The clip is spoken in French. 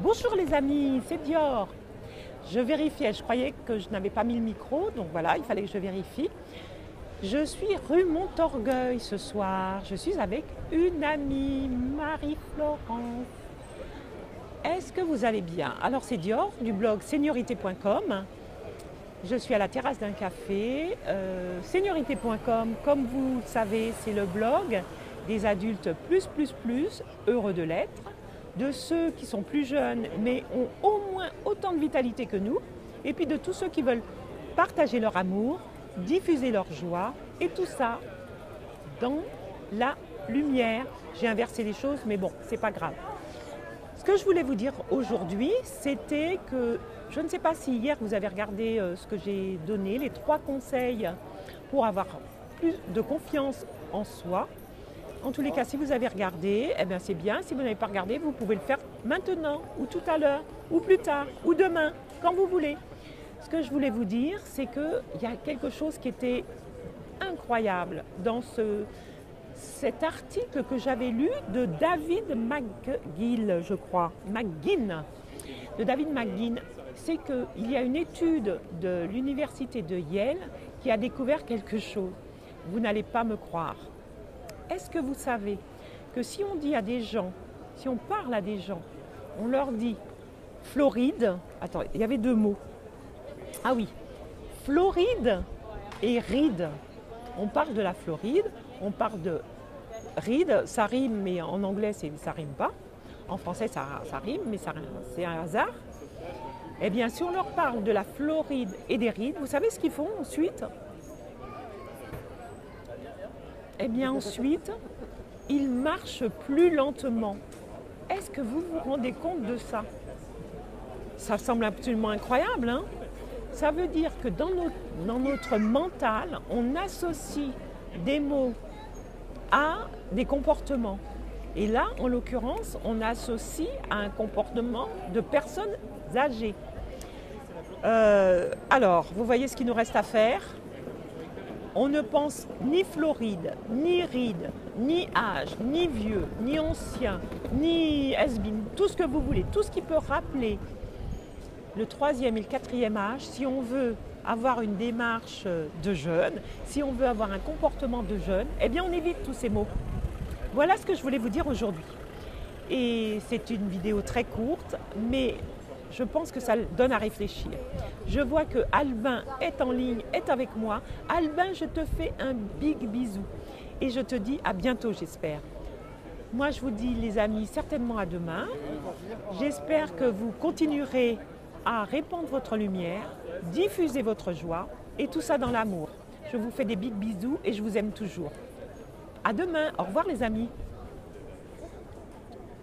Bonjour les amis, c'est Dior. Je vérifiais, je croyais que je n'avais pas mis le micro, donc voilà, il fallait que je vérifie. Je suis rue Montorgueil ce soir. Je suis avec une amie, Marie-Florence. Est-ce que vous allez bien? Alors c'est Dior du blog seniorité.com. Je suis à la terrasse d'un café. Seniorité.com, comme vous le savez, c'est le blog des adultes plus, heureux de l'être, de ceux qui sont plus jeunes mais ont au moins autant de vitalité que nous, et puis de tous ceux qui veulent partager leur amour, diffuser leur joie, et tout ça dans la lumière. J'ai inversé les choses, mais bon, c'est pas grave. Ce que je voulais vous dire aujourd'hui, c'était que je ne sais pas si hier vous avez regardé ce que j'ai donné, les 3 conseils pour avoir plus de confiance en soi. En tous les cas, si vous avez regardé, eh bien c'est bien. Si vous n'avez pas regardé, vous pouvez le faire maintenant, ou tout à l'heure, ou plus tard, ou demain, quand vous voulez. Ce que je voulais vous dire, c'est qu'il y a quelque chose qui était incroyable dans cet article que j'avais lu de David McGill, je crois. McGinn. De David McGinn. C'est qu'il y a une étude de l'université de Yale qui a découvert quelque chose. Vous n'allez pas me croire. Est-ce que vous savez que si on dit à des gens, si on parle à des gens, on leur dit Floride, attends, il y avait 2 mots. Ah oui, Floride et ride. On parle de la Floride, on parle de ride, ça rime, mais en anglais ça rime pas. En français ça rime, mais c'est un hasard. Eh bien, si on leur parle de la Floride et des rides, vous savez ce qu'ils font ensuite? Eh bien ensuite, ils marchent plus lentement. Est-ce que vous vous rendez compte de ça? Ça semble absolument incroyable, hein? Ça veut dire que dans notre mental, on associe des mots à des comportements. Et là, en l'occurrence, on associe à un comportement de personnes âgées. Alors, vous voyez ce qu'il nous reste à faire. On ne pense ni Floride, ni ride, ni âge, ni vieux, ni ancien, ni has-been, tout ce que vous voulez, tout ce qui peut rappeler le 3e et le 4e âge, si on veut avoir une démarche de jeune, si on veut avoir un comportement de jeune, eh bien on évite tous ces mots. Voilà ce que je voulais vous dire aujourd'hui. Et c'est une vidéo très courte, mais je pense que ça donne à réfléchir. Je vois que Albin est en ligne, est avec moi. Albin, je te fais un big bisou. Et je te dis à bientôt, j'espère. Moi, je vous dis, les amis, certainement à demain. J'espère que vous continuerez à répandre votre lumière, diffuser votre joie, et tout ça dans l'amour. Je vous fais des big bisous et je vous aime toujours. À demain. Au revoir, les amis.